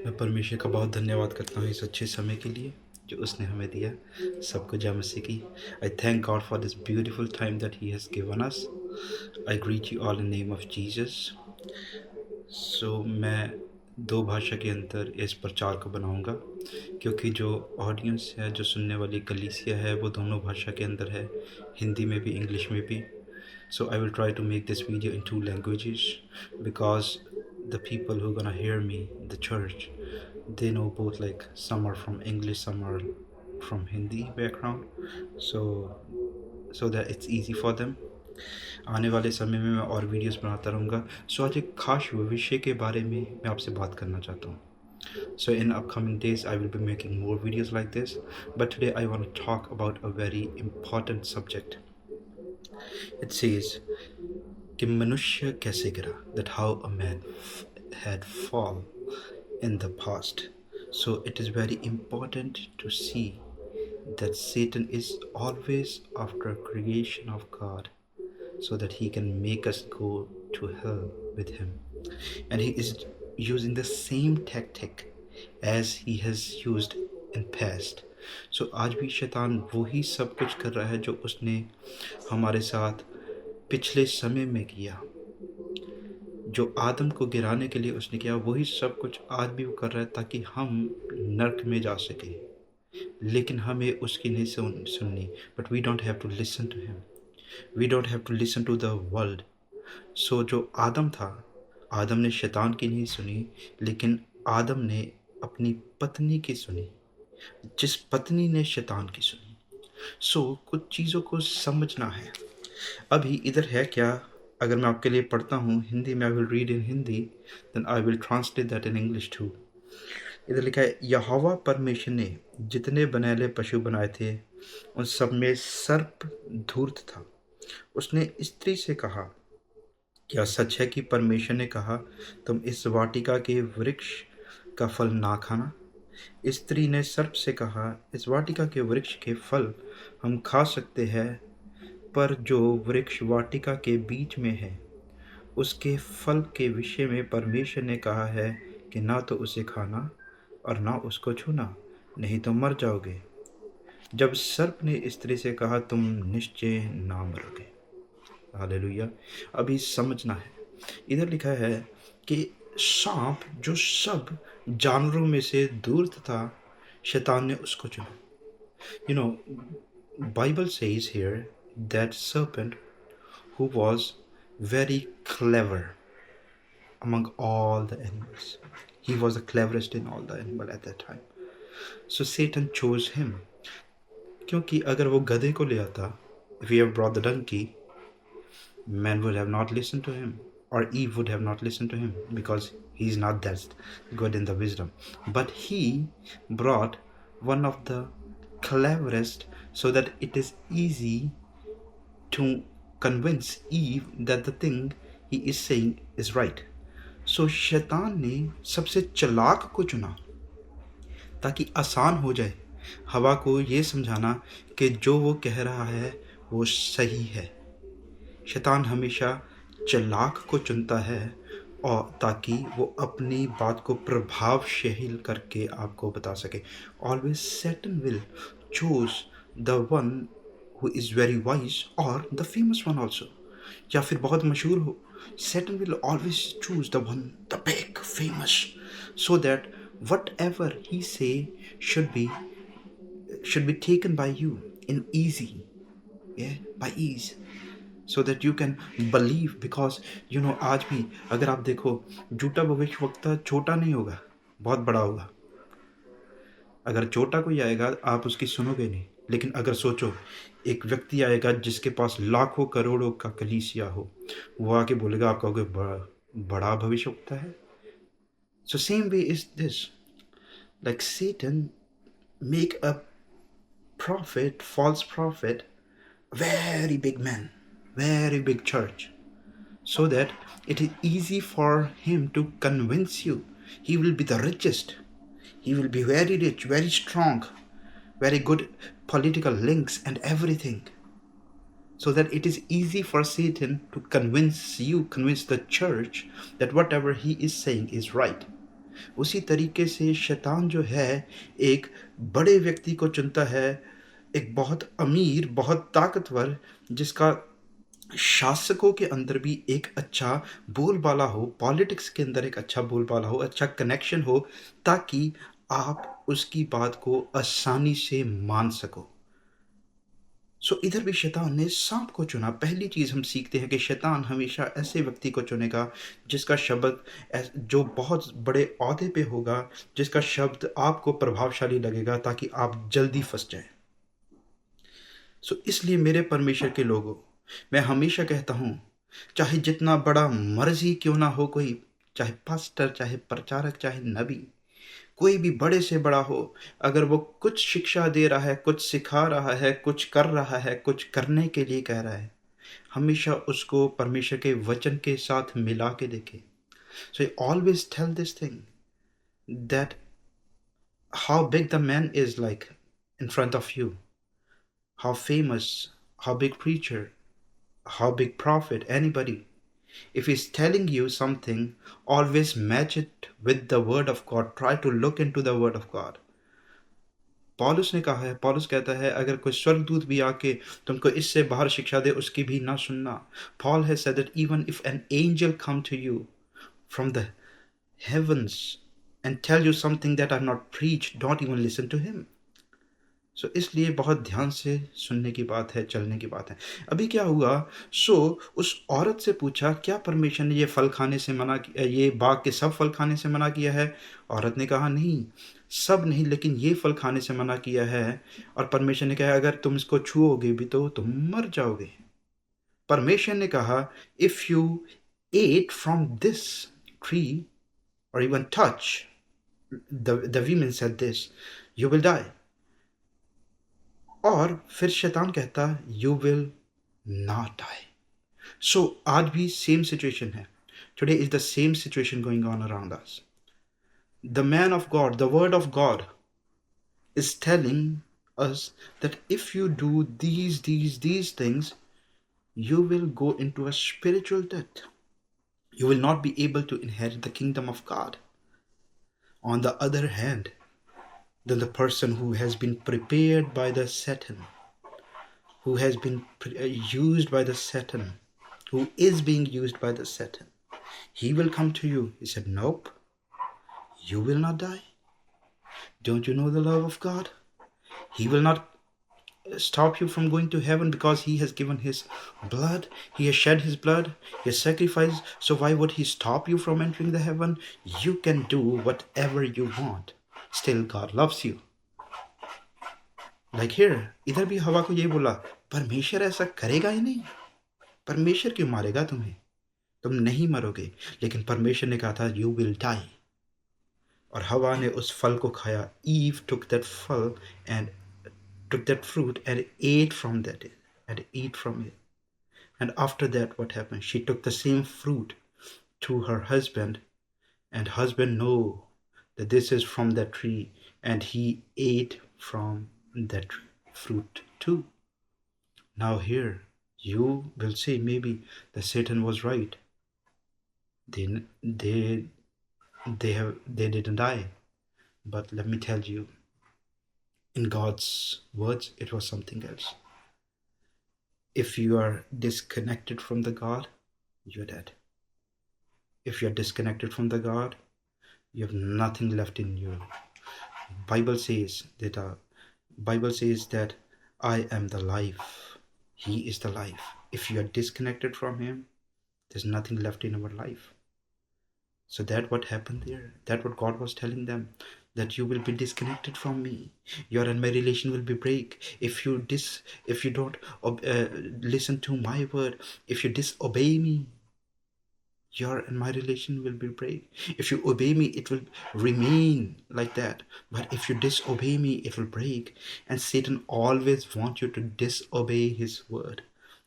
मैं परमेश्वर का बहुत धन्यवाद करता हूँ इस अच्छे समय के लिए जो उसने हमें दिया। सबको जय मसीह की। I thank God for this beautiful time that he has given us. I greet you all in name of Jesus. So मैं दो भाषा के अंदर इस प्रचार को बनाऊंगा क्योंकि जो ऑडियंस है, जो सुनने वाली कलीसिया है, वो दोनों भाषा के अंदर है, हिंदी में भी इंग्लिश में भी। So I will try to make this video in two languages because the people who are gonna hear me, the church, they know both, like some are from English, some are from Hindi background, so that it's easy for them. आने वाले समय में मैं और videos बनाता रहूँगा। सो आज एक खास विषय के बारे में मैं आपसे बात करना चाहता हूँ। So in upcoming days I will be making more videos like this, but today I want to talk about a very important subject. It says कि मनुष्य कैसे गिरा, that how a man had fall in the past. So it is very important to see that Satan is always after creation of God so that he can make us go to hell with him. And he is using the same tactic as he has used in past. So आज भी शैतान वही सब कुछ कर रहा है जो उसने हमारे साथ पिछले समय में किया। जो आदम को गिराने के लिए उसने किया, वही सब कुछ आज भी वो कर रहा है ताकि हम नरक में जा सकें। लेकिन हमें उसकी नहीं सुननी। But we don't have to listen to him, we don't have to listen to the world. So जो आदम था, आदम ने शैतान की नहीं सुनी, लेकिन आदम ने अपनी पत्नी की सुनी, जिस पत्नी ने शैतान की सुनी। सो कुछ चीज़ों को समझना है। अभी इधर है क्या, अगर मैं आपके लिए पढ़ता हूँ हिंदी में, I will read in Hindi, then I will translate that in English too. इधर लिखा है, यहोवा परमेश्वर ने जितने बनैले पशु बनाए थे उन सब में सर्प धूर्त था। उसने स्त्री से कहा, क्या सच है कि परमेश्वर ने कहा तुम इस वाटिका के वृक्ष का फल ना खाना? स्त्री ने सर्प से कहा, इस वाटिका के वृक्ष के फल हम खा सकते हैं, पर जो वृक्ष वाटिका के बीच में है उसके फल के विषय में परमेश्वर ने कहा है कि ना तो उसे खाना और ना उसको छूना, नहीं तो मर जाओगे। जब सर्प ने स्त्री से कहा, तुम निश्चय ना मरोगे। हालेलुया। अभी समझना है, इधर लिखा है कि सांप जो सब जानवरों में से दूर था, शैतान ने उसको चुना। You know, Bible says here that serpent who was very clever among all the animals. He was the cleverest in all the animal at that time. So Satan chose him. क्योंकि अगर वो गधे को ले आता, if he have brought the donkey, man would have not listened to him, or Eve would have not listened to him because he is not that good in the wisdom. But he brought one of the cleverest so that it is easy to convince Eve that the thing he is saying is right. So शैतान ने सबसे चालाक को चुना ताकि आसान हो जाए हवा को ये समझाना कि जो वो कह रहा है वो सही है। शैतान हमेशा चालाक को चुनता है और ताकि वो अपनी बात को प्रभावशाली करके आपको बता सके। Always Satan will choose the one who is very wise or the famous one also, या फिर बहुत मशहूर हो। Satan will always choose the one, the big famous, so that whatever he say should be taken by you in easy, yeah, by ease, so that you can believe. Because you know, आज भी अगर आप देखो, झूठा भविष्यवक्ता छोटा नहीं होगा, बहुत बड़ा होगा। अगर छोटा कोई आएगा आप उसकी सुनोगे नहीं, लेकिन अगर सोचो एक व्यक्ति आएगा जिसके पास लाखों करोड़ों का कलीसिया हो, वो आके बोलेगा, आप कहोगे बड़ा भविष्यवक्ता है। So same way is this, like Satan make a prophet, false prophet, very big man, very big church, so that it is easy for him to convince you. He will be the richest, he will be very rich, very strong, very good political links and everything, so that it is easy for Satan to convince the church that whatever he is saying is right. उसी तरीके से शैतान जो है एक बड़े व्यक्ति को चुनता है, एक बहुत अमीर, बहुत ताकतवर, जिसका शासकों के अंदर भी एक अच्छा बोलबाला हो, पॉलिटिक्स के अंदर एक अच्छा बोलबाला हो, अच्छा कनेक्शन हो, ताकि आप उसकी बात को आसानी से मान सको। सो इधर भी शैतान ने सांप को चुना। पहली चीज हम सीखते हैं कि शैतान हमेशा ऐसे व्यक्ति को चुनेगा जिसका शब्द जो बहुत बड़े ओहदे पे होगा, जिसका शब्द आपको प्रभावशाली लगेगा, ताकि आप जल्दी फंस जाएं। सो इसलिए मेरे परमेश्वर के लोगों, मैं हमेशा कहता हूं, चाहे जितना बड़ा मर्जी क्यों ना हो कोई, चाहे पास्टर, चाहे प्रचारक, चाहे नबी, कोई भी बड़े से बड़ा हो, अगर वो कुछ शिक्षा दे रहा है, कुछ सिखा रहा है, कुछ कर रहा है, कुछ करने के लिए कह रहा है, हमेशा उसको परमेश्वर के वचन के साथ मिला के देखे। So always tell this thing that how big the man is like in front of you, how famous, how big preacher, how big prophet, anybody. If he's telling you something, always match it with the word of God. Try to look into the word of God. पौलुस ने कहा है, पौलुस कहता है, अगर कोई स्वर्गदूत भी आके तुमको इससे बाहर शिक्षा दे, उसकी भी ना सुनना। Paul has said that even if an angel come to you from the heavens and tell you something that I've not preached, don't even listen to him. सो इसलिए बहुत ध्यान से सुनने की बात है, चलने की बात है। अभी क्या हुआ? उस औरत से पूछा, क्या परमेश्वर ने ये फल खाने से मना किया, ये बाग के सब फल खाने से मना किया है? औरत ने कहा, नहीं, सब नहीं, लेकिन ये फल खाने से मना किया है। और परमेश्वर ने कहा, अगर तुम इसको छुओगे भी तो तुम मर जाओगे। परमेश्वर ने कहा, if you ate from this tree और even touch, the women said this, you will die. और फिर शैतान कहता, you will not die. So आज भी सेम सिचुएशन है। Today is the same situation going on around us. The man of God, the word of God is telling us that if you do these things, you will go into a spiritual death. You will not be able to inherit the kingdom of God. On the other hand, then the person who has been prepared by the Satan, who has been used by the Satan, who is being used by the Satan, he will come to you. He said, nope, you will not die. Don't you know the love of God? He will not stop you from going to heaven because he has given his blood. He has shed his blood, his sacrifice. So why would he stop you from entering the heaven? You can do whatever you want. Still God loves you. Like here, इधर भी हवा को ये बोला, परमेश्वर ऐसा करेगा ही नहीं। परमेश्वर क्यों मारेगा तुम्हें? तुम नहीं मरोगे। लेकिन परमेश्वर ने कहा था, यू विल डाई। और हवा ने उस फल को खाया। ईव took that फल and took that fruit and ate from that and ate from it. And after that, what happened? She took the same fruit to her husband, and husband know that this is from that tree, and he ate from that fruit too. Now here, you will say maybe the Satan was right. They didn't die. But let me tell you, in God's words, it was something else. If you are disconnected from the God, you're dead. If you're disconnected from the God, you have nothing left in you. Bible says that I am the life. He is the life. If you are disconnected from him, there's nothing left in our life. So that what happened there, that what God was telling them, that you will be disconnected from me. Your and my relation will be break. If you don't listen to my word, if you disobey me, your and my relation will be break. If you obey me, it will remain like that. But if you disobey me, it will break. And Satan always wants you to disobey his word.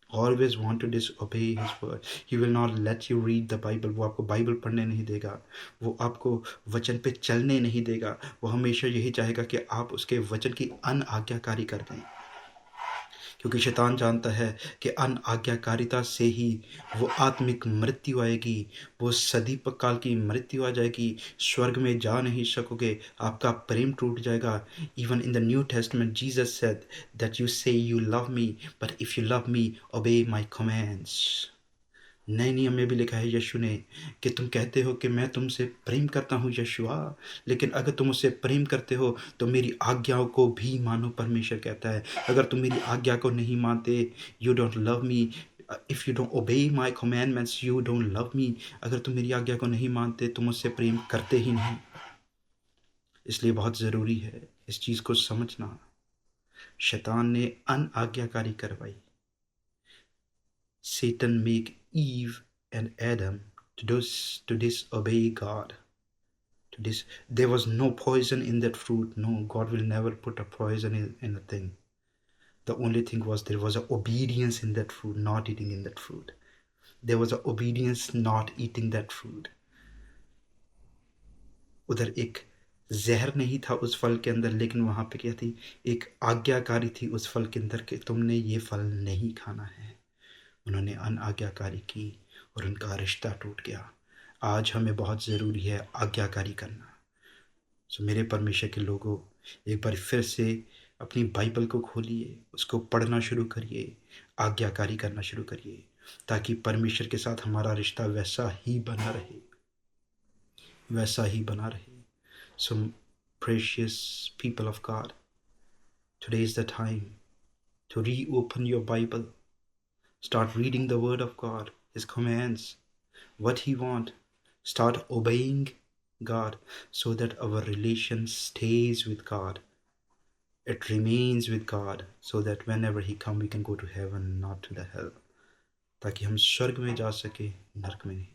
Always want to disobey his word. He will not let you read the Bible. वो आपको Bible पढ़ने नहीं देगा, वो आपको वचन पे चलने नहीं देगा। वो हमेशा यही चाहेगा कि आप उसके वचन की अनआज्ञाकारी कर दें। क्योंकि शैतान जानता है कि अनाज्ञाकारिता से ही वो आत्मिक मृत्यु आएगी, वो सदी काल की मृत्यु आ जाएगी, स्वर्ग में जा नहीं सकोगे, आपका प्रेम टूट जाएगा। Even in the New Testament Jesus said that you say you love me, but if you love me obey my commands. नए नियम में भी लिखा है यीशु ने कि तुम कहते हो कि मैं तुमसे प्रेम करता हूँ यीशुआ, लेकिन अगर तुम उससे प्रेम करते हो तो मेरी आज्ञाओं को भी मानो, परमेश्वर कहता है। अगर तुम मेरी आज्ञा को नहीं मानते, you don't love me. If you don't ओबे माई commandments you don't love me. अगर तुम मेरी आज्ञा को नहीं मानते, तुम मुझसे प्रेम करते ही नहीं। इसलिए बहुत ज़रूरी है इस चीज़ को समझना। शैतान ने अनाज्ञाकारी करवाई। Satan make Eve and Adam to disobey God. There was no poison in that fruit. No, God will never put a poison in a thing. The only thing was there was a obedience in that fruit, not eating in that fruit. There was a obedience not eating that fruit. उधर एक जहर नहीं था उस फल के अंदर, लेकिन वहां पे क्या थी? एक आज्ञाकारी थी उस फल के अंदर कि तुमने ये फल नहीं खाना है। उन्होंने अनाज्ञाकारी की और उनका रिश्ता टूट गया। आज हमें बहुत ज़रूरी है आज्ञाकारी करना। सो मेरे परमेश्वर के लोगों, एक बार फिर से अपनी बाइबल को खोलिए, उसको पढ़ना शुरू करिए, आज्ञाकारी करना शुरू करिए, ताकि परमेश्वर के साथ हमारा रिश्ता वैसा ही बना रहे, वैसा ही बना रहे। So precious people of God, today is the time to reopen your Bible. Start reading the word of God, his commands, what he wants. Start obeying God so that our relation stays with God. It remains with God so that whenever he comes, we can go to heaven, not to the hell. ताकि हम स्वर्ग में जा सके, नरक में नहीं।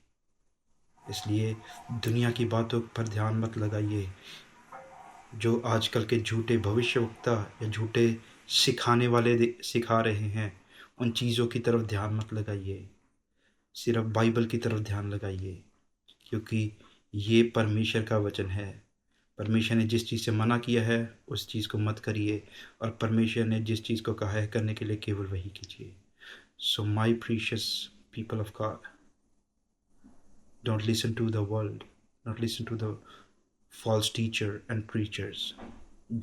इसलिए दुनिया की बातों पर ध्यान मत लगाइए। जो आजकल के झूठे भविष्यवक्ता या झूठे सिखाने वाले सिखा रहे हैं, उन चीज़ों की तरफ ध्यान मत लगाइए। सिर्फ बाइबल की तरफ ध्यान लगाइए, क्योंकि ये परमेश्वर का वचन है। परमेश्वर ने जिस चीज़ से मना किया है उस चीज़ को मत करिए, और परमेश्वर ने जिस चीज़ को कहा है करने के लिए केवल वही कीजिए। So my precious people of God, don't listen to the world, not listen to the false teacher and preachers.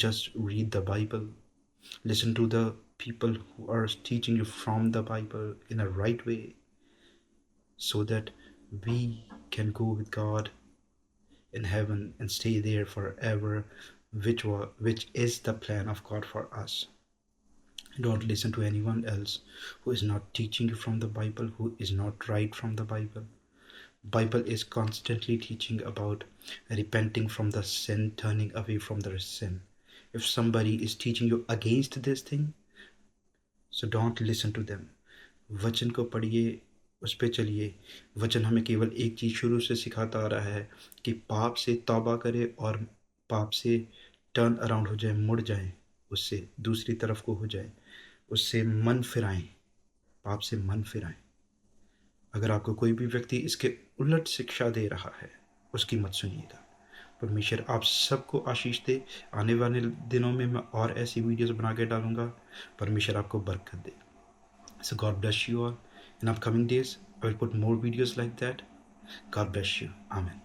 Just read the Bible. Listen to the people who are teaching you from the Bible in a right way, so that we can go with God in heaven and stay there forever, which is the plan of God for us. Don't listen to anyone else who is not teaching you from the Bible, who is not right from the Bible. Bible is constantly teaching about repenting from the sin, turning away from the sin. If somebody is teaching you against this thing, so don't listen to them. वचन को पढ़िए, उस पे चलिए। वचन हमें केवल एक चीज़ शुरू से सिखाता आ रहा है कि पाप से तौबा करें और पाप से टर्न अराउंड हो जाए, मुड़ जाएं, उससे दूसरी तरफ को हो जाए, उससे मन फिराएं, पाप से मन फिराएं। अगर आपको कोई भी व्यक्ति इसके उलट शिक्षा दे रहा है, उसकी मत सुनिएगा। परमेश्वर आप सबको आशीष दे। आने वाले दिनों में मैं और ऐसी वीडियोस बना के डालूंगा। परमेश्वर आपको बरकत दे। So God bless you all. In upcoming days I will put more videos like that. God bless you. आमीन।